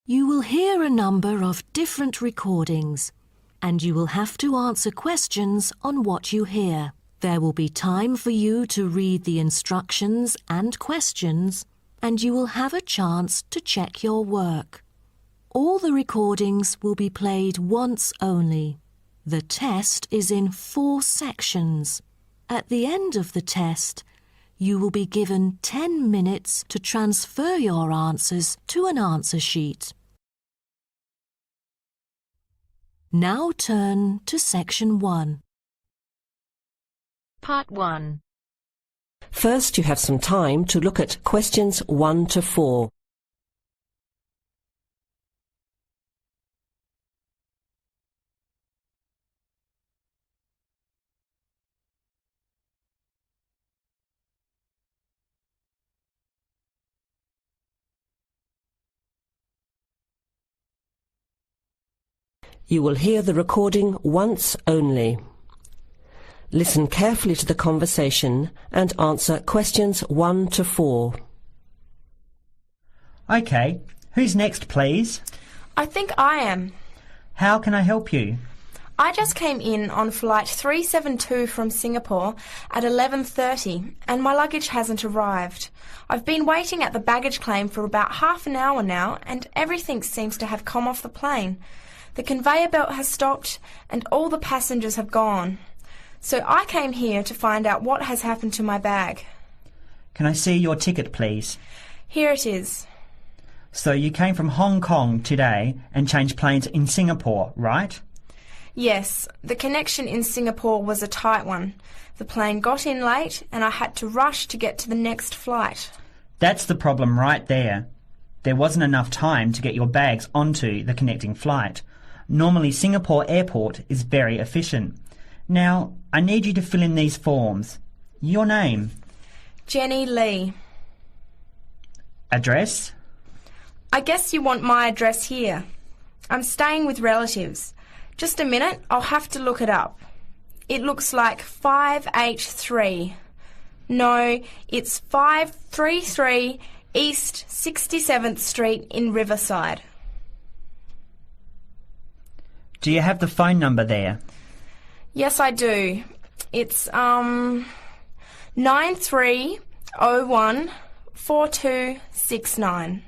You will hear a number of different recordings, and you will have to answer questions on what you hear. There will be time for you to read the instructions and questions, and you will have a chance to check your work. All the recordings will be played once only. The test is in 4 sections. At the end of the test, you will be given 10 minutes to transfer your answers to an answer sheet. Now turn to Section 1. Part 1. First, you have some time to look at questions 1 to 4. You will hear the recording once only. Listen carefully to the conversation and answer questions 1 to 4. OK, who's next, please? I think I am. How can I help you? I just came in on flight 372 from Singapore at 11:30 and my luggage hasn't arrived. I've been waiting at the baggage claim for about half an hour now and everything seems to have come off the plane. The conveyor belt has stopped and all the passengers have gone. So I came here to find out what has happened to my bag. Can I see your ticket, please? Here it is. So you came from Hong Kong today and changed planes in Singapore, right? Yes, the connection in Singapore was a tight one. The plane got in late and I had to rush to get to the next flight. That's the problem right there. There wasn't enough time to get your bags onto the connecting flight. Normally Singapore Airport is very efficient. Now, I need you to fill in these forms. Your name? Jenny Lee. Address? I guess you want my address here. I'm staying with relatives. Just a minute, I'll have to look it up. It looks like 583. No, it's 533 East 67th Street in Riverside. Do you have the phone number there? Yes, I do. It's 93014269.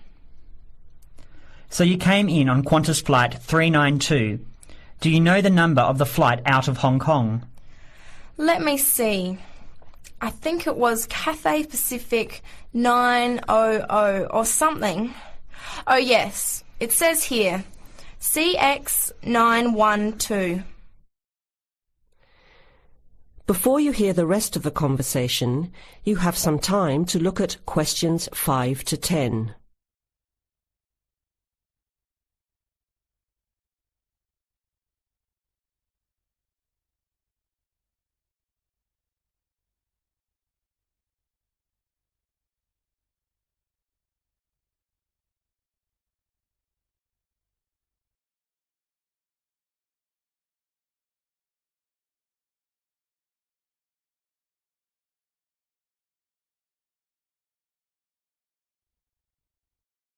So you came in on Qantas flight 392. Do you know the number of the flight out of Hong Kong? Let me see. I think it was Cathay Pacific 900 or something. Oh yes, it says here, CX912. Before you hear the rest of the conversation, you have some time to look at questions 5 to 10.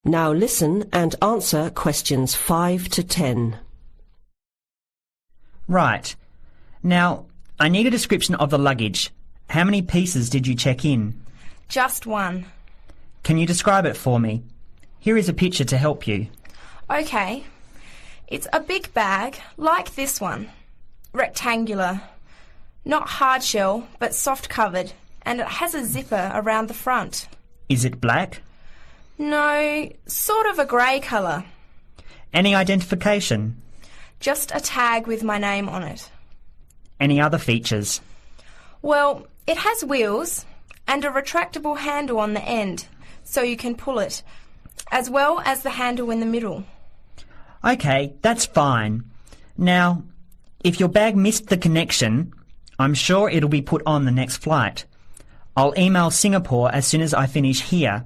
Now listen and answer questions 5 to 10. Right. Now, I need a description of the luggage. How many pieces did you check in? Just one. Can you describe it for me? Here is a picture to help you. Okay. It's a big bag, like this one. Rectangular. Not hard shell, but soft covered, and it has a zipper around the front. Is it black? No, sort of a grey colour. Any identification? Just a tag with my name on it. Any other features? Well, it has wheels and a retractable handle on the end, so you can pull it, as well as the handle in the middle. OK, that's fine. Now, if your bag missed the connection, I'm sure it'll be put on the next flight. I'll email Singapore as soon as I finish here.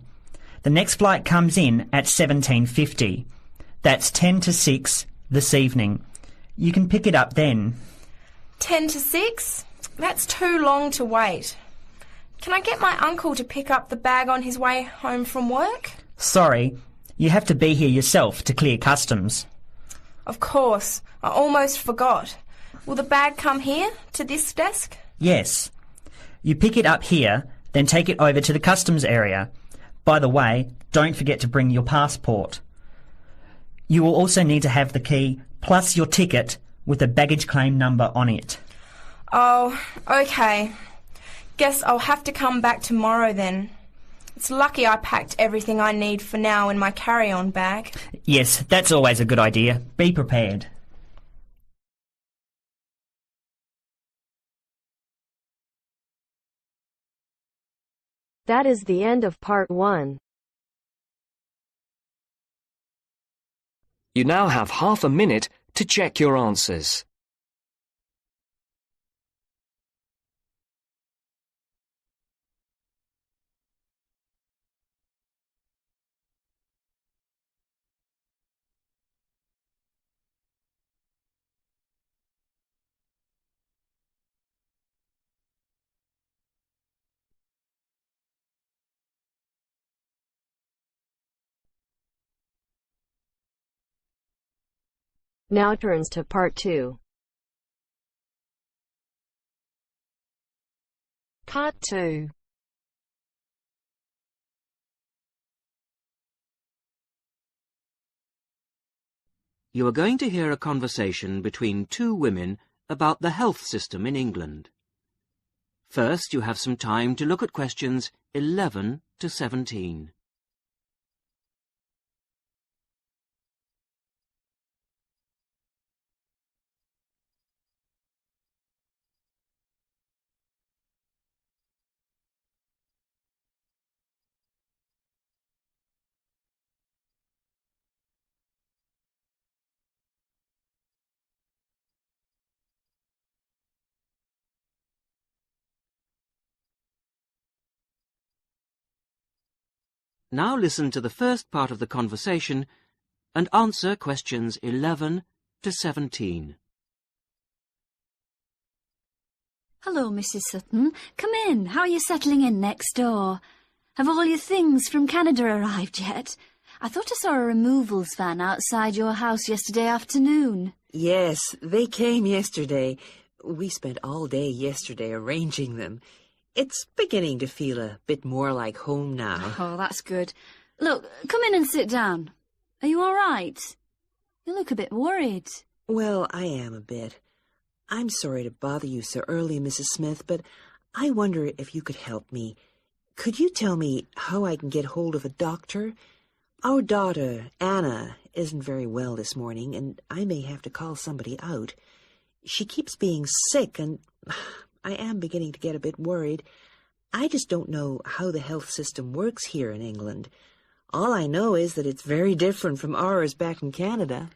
The next flight comes in at 17:50. That's 10 to 6 this evening. You can pick it up then. 10 to 6? That's too long to wait. Can I get my uncle to pick up the bag on his way home from work? Sorry, You have to be here yourself to clear customs. Of course. I almost forgot. Will the bag come here, to this desk? Yes. You pick it up here, then take it over to the customs area. By the way, don't forget to bring your passport. You will also need to have the key plus your ticket with a baggage claim number on it. Oh, okay. Guess I'll have to come back tomorrow then. It's lucky I packed everything I need for now in my carry-on bag. Yes, that's always a good idea. Be prepared. That is the end of part 1. You now have half a minute to check your answers. Now turns to part 2. Part 2. You are going to hear a conversation between two women about the health system in England. First, you have some time to look at questions 11 to 17. Now listen to the first part of the conversation and answer questions 11 to 17. Hello, Mrs. Sutton. Come in. How are you settling in next door? Have all your things from Canada arrived yet? I thought I saw a removals van outside your house yesterday afternoon. Yes, they came yesterday. We spent all day yesterday arranging them. It's beginning to feel a bit more like home now. Oh, that's good. Look, come in and sit down. Are you all right? You look a bit worried. Well, I am a bit. I'm sorry to bother you so early, Mrs. Smith, but I wonder if you could help me. Could you tell me how I can get hold of a doctor? Our daughter, Anna, isn't very well this morning, and I may have to call somebody out. She keeps being sick, and I am beginning to get a bit worried. I just don't know how the health system works here in England. All I know is that it's very different from ours back in Canada.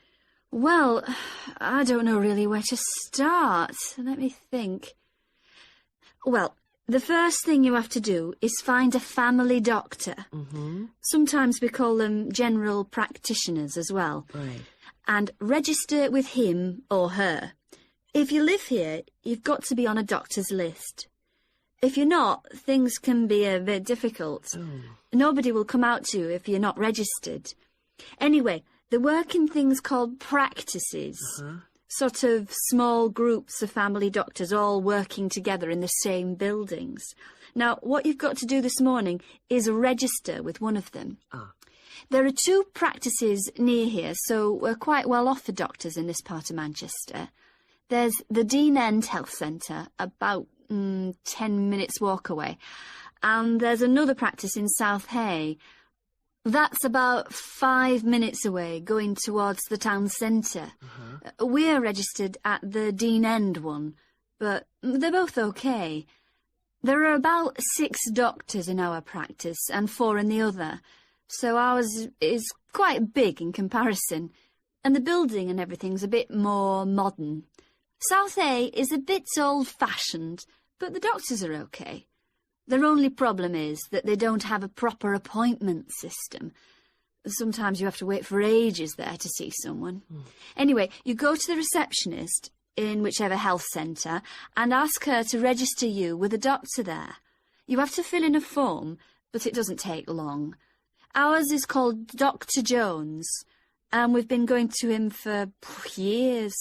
Well, I don't know really where to start. Let me think. Well, the first thing you have to do is find a family doctor. Sometimes we call them general practitioners as well. Right. And register with him or her. If you live here, you've got to be on a doctor's list. If you're not, things can be a bit difficult. Nobody will come out to you if you're not registered. Anyway, they work in things called practices. Sort of small groups of family doctors all working together in the same buildings. Now, what you've got to do this morning is register with one of them. There are 2 practices near here, so we're quite well off for doctors in this part of Manchester. There's the Dean End Health Centre, about 10 minutes walk away. And there's another practice in South Hay. That's about 5 minutes away, going towards the town centre. We're registered at the Dean End one, but they're both okay. There are about 6 doctors in our practice and 4 in the other, so ours is quite big in comparison, and the building and everything's a bit more modern. South A is a bit old-fashioned, but the doctors are okay. Their only problem is that they don't have a proper appointment system. Sometimes you have to wait for ages there to see someone. Anyway, you go to the receptionist in whichever health centre and ask her to register you with a doctor there. You have to fill in a form, but it doesn't take long. Ours is called Dr. Jones, and we've been going to him for years,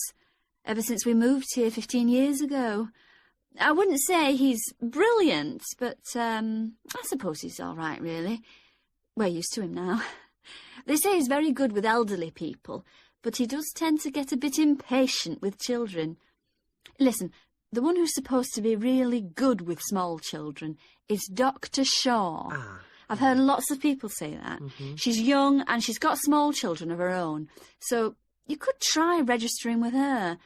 ever since we moved here 15 years ago. I wouldn't say he's brilliant, but I suppose he's all right, really. We're used to him now. They say he's very good with elderly people, but he does tend to get a bit impatient with children. Listen, the one who's supposed to be really good with small children is Dr. Shaw. I've heard lots of people say that. She's young and she's got small children of her own, so you could try registering with her.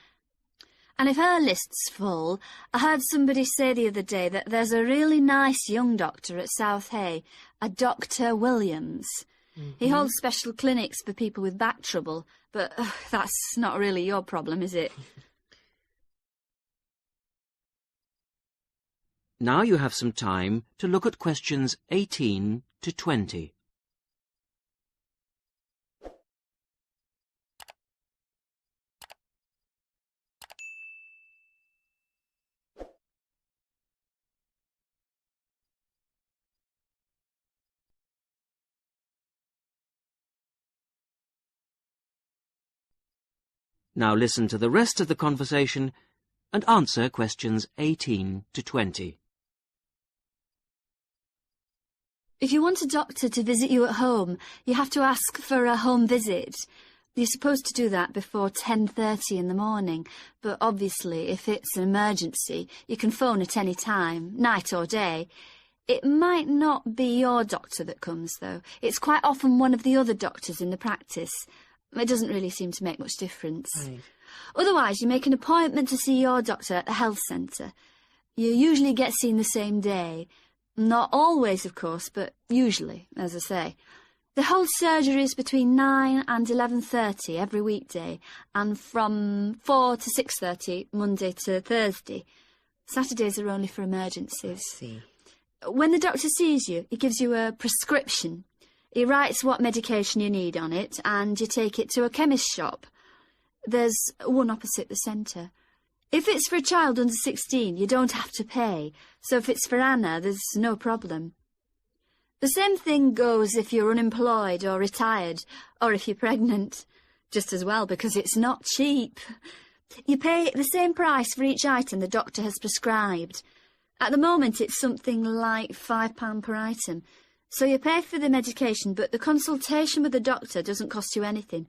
And if her list's full, I heard somebody say the other day that there's a really nice young doctor at South Hay, a Dr. Williams. He holds special clinics for people with back trouble, but that's not really your problem, is it? Now you have some time to look at questions 18 to 20. Now listen to the rest of the conversation and answer questions 18 to 20. If you want a doctor to visit you at home, you have to ask for a home visit. You're supposed to do that before 10:30 in the morning, but obviously if it's an emergency, you can phone at any time, night or day. It might not be your doctor that comes, though. It's quite often one of the other doctors in the practice. It doesn't really seem to make much difference. Right. Otherwise, you make an appointment to see your doctor at the health centre. You usually get seen the same day. Not always, of course, but usually, as I say. They hold surgeries between 9 and 11:30 every weekday, and from 4 to 6:30 Monday to Thursday. Saturdays are only for emergencies. I see. When the doctor sees you, he gives you a prescription. He writes what medication you need on it, and you take it to a chemist's shop. There's one opposite the centre. If it's for a child under 16, you don't have to pay, so if it's for Anna, there's no problem. The same thing goes if you're unemployed or retired, or if you're pregnant. Just as well, because it's not cheap. You pay the same price for each item the doctor has prescribed. At the moment, it's something like £5 per item. So you pay for the medication, but the consultation with the doctor doesn't cost you anything.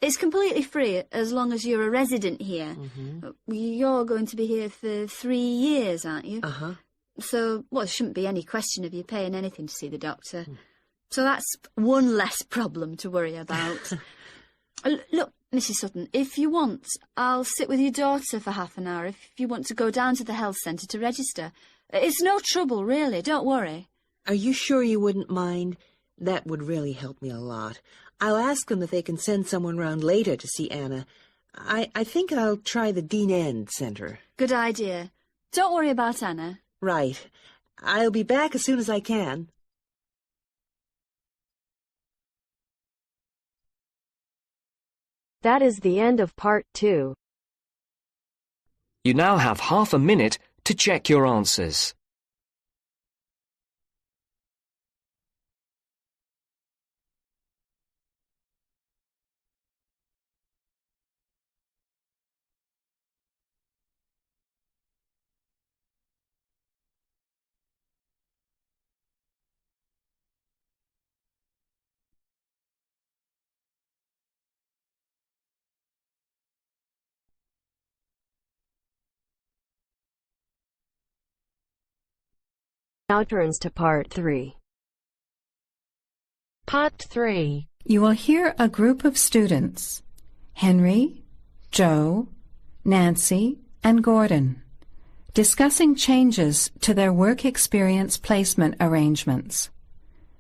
It's completely free as long as you're a resident here. You're going to be here for 3 years, aren't you? So, well, there shouldn't be any question of you paying anything to see the doctor. So that's one less problem to worry about. Look, Mrs. Sutton, if you want, I'll sit with your daughter for half an hour if you want to go down to the health centre to register. It's no trouble, really, don't worry. Are you sure you wouldn't mind? That would really help me a lot. I'll ask them if they can send someone round later to see Anna. I think I'll try the Dean End Centre. Good idea. Don't worry about Anna. Right. I'll be back as soon as I can. That is the end of part 2. You now have half a minute to check your answers. Now turns to part 3. Part 3. You will hear a group of students, Henry, Joe, Nancy, and Gordon, discussing changes to their work experience placement arrangements.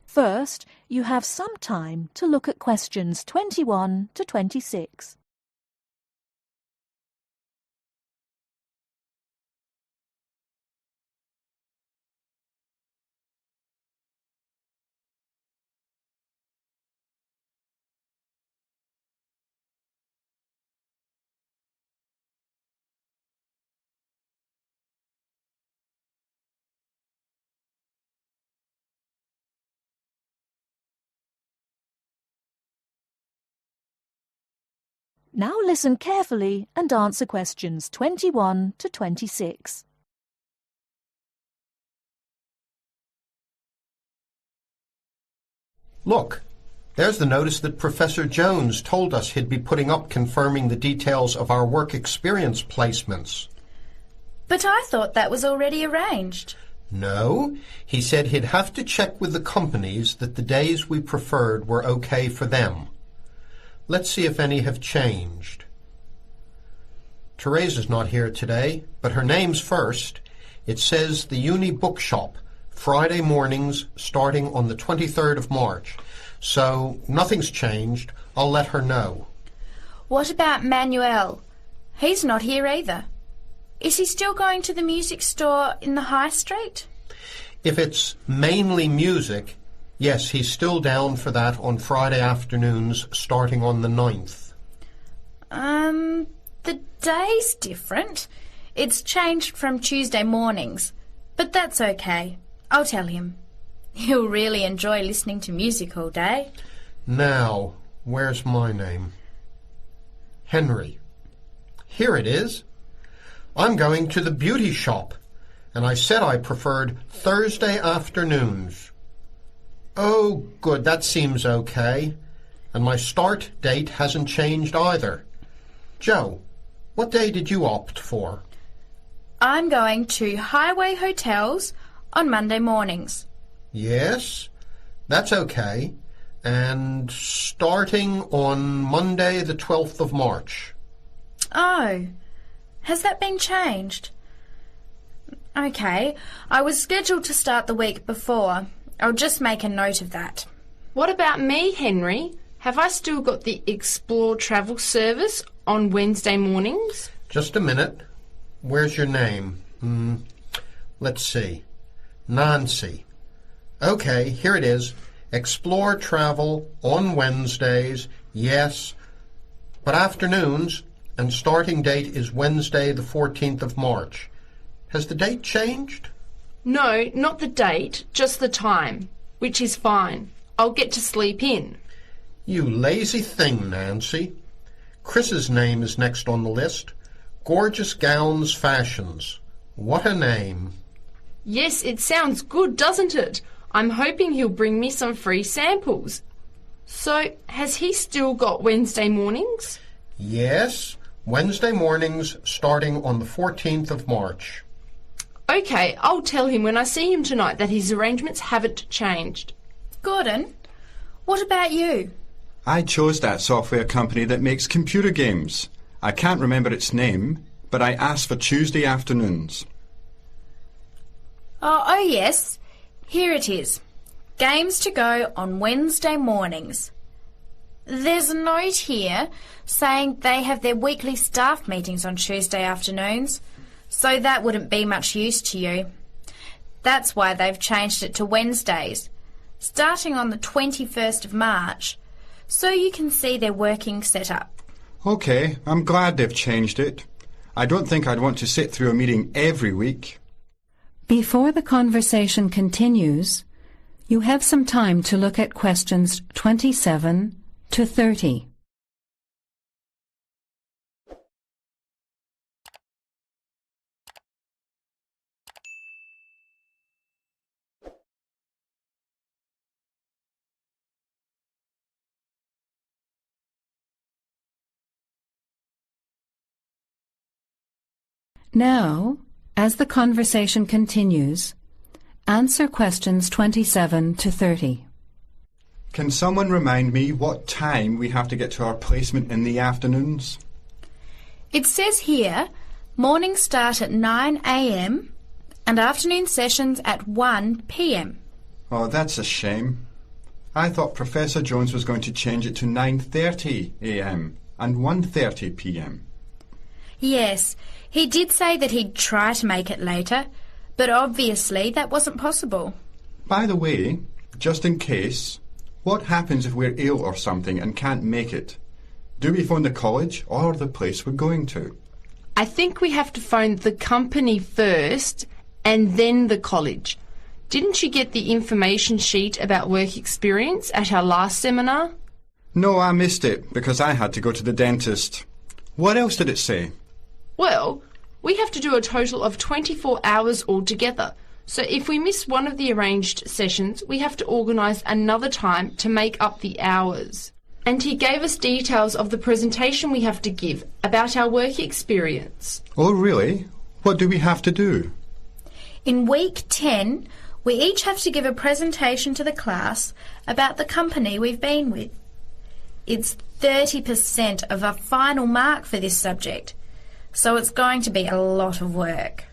First, you have some time to look at questions 21 to 26. Now listen carefully and answer questions 21 to 26. Look, there's the notice that Professor Jones told us he'd be putting up confirming the details of our work experience placements. But I thought that was already arranged. No, he said he'd have to check with the companies that the days we preferred were okay for them. Let's see if any have changed. Teresa's not here today, but her name's first. It says the Uni Bookshop, Friday mornings starting on the 23rd of March. So nothing's changed. I'll let her know. What about Manuel? He's not here either. Is he still going to the music store in the High Street? If it's mainly music, yes, he's still down for that on Friday afternoons starting on the 9th. The day's different. It's changed from Tuesday mornings, but that's okay. I'll tell him. He'll really enjoy listening to music all day. Now, where's my name? Henry. Here it is. I'm going to the beauty shop, and I said I preferred Thursday afternoons. Oh, good, that seems okay. And my start date hasn't changed either. Joe, what day did you opt for? I'm going to Highway Hotels on Monday mornings. Yes, that's okay. And starting on Monday the 12th of March. Oh, has that been changed? Okay, I was scheduled to start the week before. I'll just make a note of that. What about me, Henry? Have I still got the Explore travel service on Wednesday mornings? Just a minute. Where's your name? Let's see. Nancy. Okay, here it is. Explore travel on Wednesdays, yes, but afternoons, and starting date is Wednesday the 14th of March. Has the date changed? No, not the date, just the time, which is fine. I'll get to sleep in. You lazy thing, Nancy. Chris's name is next on the list. Gorgeous Gowns Fashions. What a name. Yes, it sounds good, doesn't it? I'm hoping he'll bring me some free samples. So, has he still got Wednesday mornings? Yes, Wednesday mornings starting on the 14th of March. Okay, I'll tell him when I see him tonight that his arrangements haven't changed. Gordon, what about you? I chose that software company that makes computer games. I can't remember its name, but I asked for Tuesday afternoons. Oh, yes. Here it is. Games to go on Wednesday mornings. There's a note here saying they have their weekly staff meetings on Tuesday afternoons, so that wouldn't be much use to you. That's why they've changed it to Wednesdays, starting on the 21st of March, so you can see their working setup. OK, I'm glad they've changed it. I don't think I'd want to sit through a meeting every week. Before the conversation continues, you have some time to look at questions 27 to 30. Now, as the conversation continues, answer questions 27 to 30. Can someone remind me what time we have to get to our placement in the afternoons? It says here, mornings start at 9 a.m. and afternoon sessions at 1 p.m. Oh, that's a shame. I thought Professor Jones was going to change it to 9:30 a.m. and 1:30 p.m. Yes, he did say that he'd try to make it later, but obviously that wasn't possible. By the way, just in case, what happens if we're ill or something and can't make it? Do we phone the college or the place we're going to? I think we have to phone the company first and then the college. Didn't you get the information sheet about work experience at our last seminar? No, I missed it because I had to go to the dentist. What else did it say? Well, we have to do a total of 24 hours altogether. So if we miss one of the arranged sessions, we have to organise another time to make up the hours. And he gave us details of the presentation we have to give about our work experience. Oh, really? What do we have to do? In week 10, we each have to give a presentation to the class about the company we've been with. It's 30% of our final mark for this subject, so it's going to be a lot of work.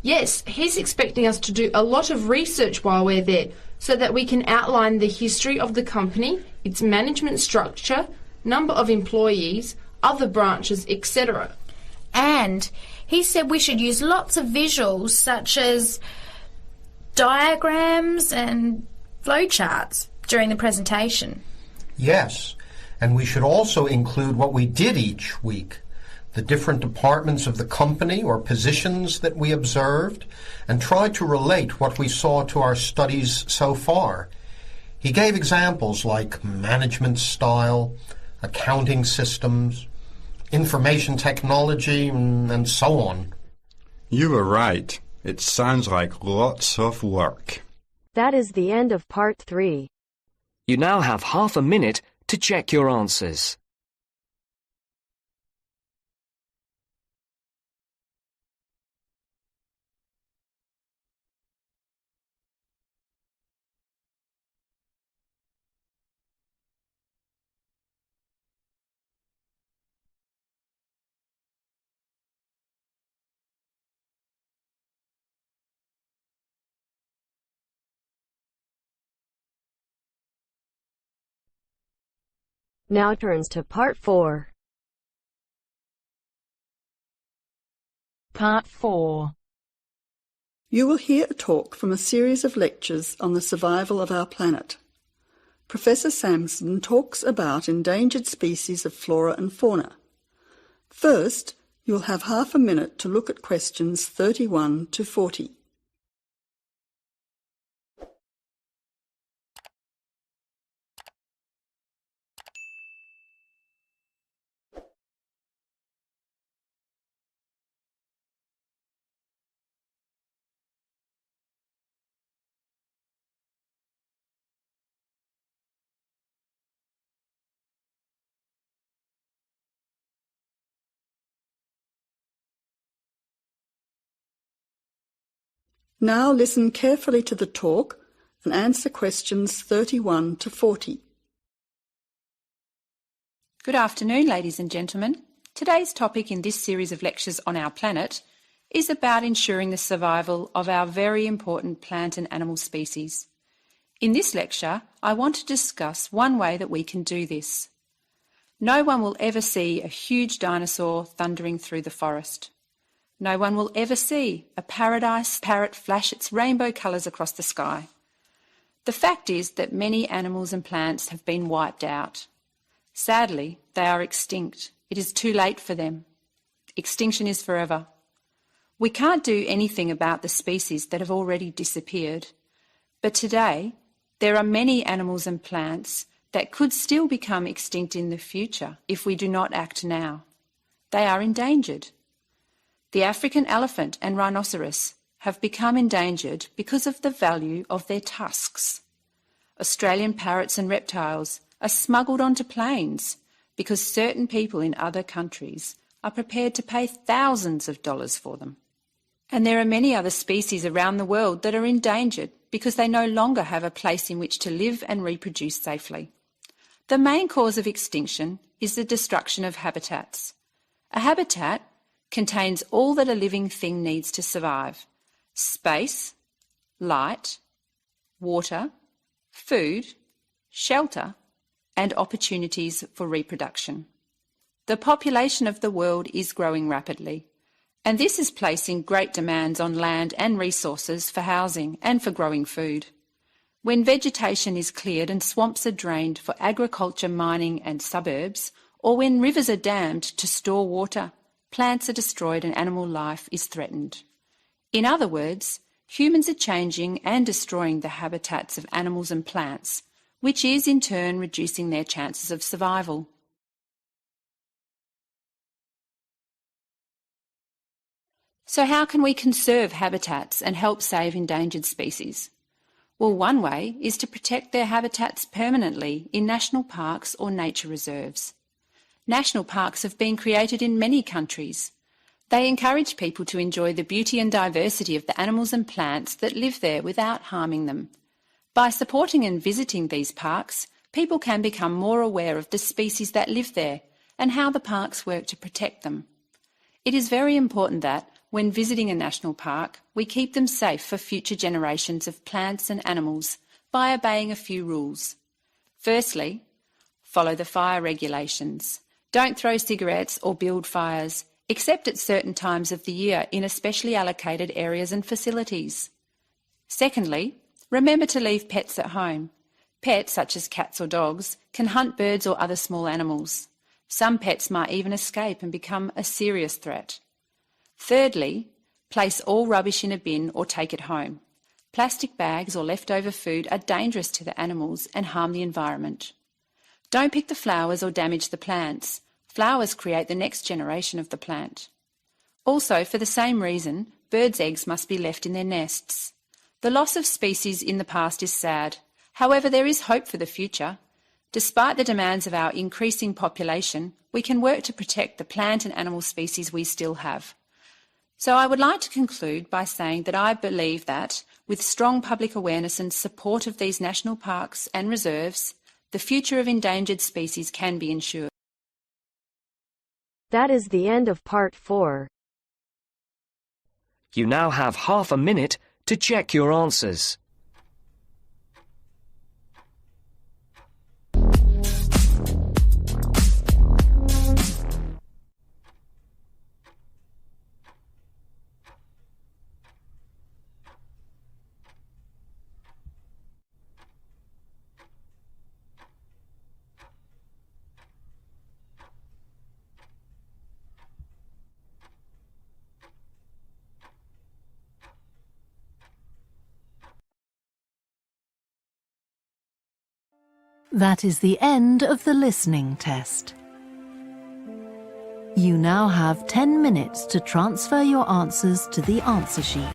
Yes, he's expecting us to do a lot of research while we're there so that we can outline the history of the company, its management structure, number of employees, other branches, etc. And he said we should use lots of visuals such as diagrams and flowcharts during the presentation. Yes, and we should also include what we did each week, the different departments of the company or positions that we observed, and try to relate what we saw to our studies so far. He gave examples like management style, accounting systems, information technology, and so on. You were right. It sounds like lots of work. That is the end of part 3. You now have half a minute to check your answers. Now turns to part 4. Part 4. You will hear a talk from a series of lectures on the survival of our planet. Professor Samson talks about endangered species of flora and fauna. First, you'll have half a minute to look at questions 31 to 40. Now listen carefully to the talk and answer questions 31 to 40. Good afternoon, ladies and gentlemen. Today's topic in this series of lectures on our planet is about ensuring the survival of our very important plant and animal species. In this lecture, I want to discuss one way that we can do this. No one will ever see a huge dinosaur thundering through the forest. No one will ever see a paradise parrot flash its rainbow colours across the sky. The fact is that many animals and plants have been wiped out. Sadly, they are extinct. It is too late for them. Extinction is forever. We can't do anything about the species that have already disappeared. But today, there are many animals and plants that could still become extinct in the future if we do not act now. They are endangered. The African elephant and rhinoceros have become endangered because of the value of their tusks. Australian parrots and reptiles are smuggled onto planes because certain people in other countries are prepared to pay thousands of dollars for them. And there are many other species around the world that are endangered because they no longer have a place in which to live and reproduce safely. The main cause of extinction is the destruction of habitats. A habitat contains all that a living thing needs to survive: space, light, water, food, shelter, and opportunities for reproduction. The population of the world is growing rapidly, and this is placing great demands on land and resources for housing and for growing food. When vegetation is cleared and swamps are drained for agriculture, mining and suburbs, or when rivers are dammed to store water, plants are destroyed and animal life is threatened. In other words, humans are changing and destroying the habitats of animals and plants, which is in turn reducing their chances of survival. So how can we conserve habitats and help save endangered species? Well, one way is to protect their habitats permanently in national parks or nature reserves. National parks have been created in many countries. They encourage people to enjoy the beauty and diversity of the animals and plants that live there without harming them. By supporting and visiting these parks, people can become more aware of the species that live there and how the parks work to protect them. It is very important that, when visiting a national park, we keep them safe for future generations of plants and animals by obeying a few rules. Firstly, follow the fire regulations. Don't throw cigarettes or build fires, except at certain times of the year in especially allocated areas and facilities. Secondly, remember to leave pets at home. Pets, such as cats or dogs, can hunt birds or other small animals. Some pets might even escape and become a serious threat. Thirdly, place all rubbish in a bin or take it home. Plastic bags or leftover food are dangerous to the animals and harm the environment. Don't pick the flowers or damage the plants. Flowers create the next generation of the plant. Also, for the same reason, birds' eggs must be left in their nests. The loss of species in the past is sad. However, there is hope for the future. Despite the demands of our increasing population, we can work to protect the plant and animal species we still have. So I would like to conclude by saying that I believe that, with strong public awareness and support of these national parks and reserves, the future of endangered species can be ensured. That is the end of part 4. You now have half a minute to check your answers. That is the end of the listening test. You now have 10 minutes to transfer your answers to the answer sheet.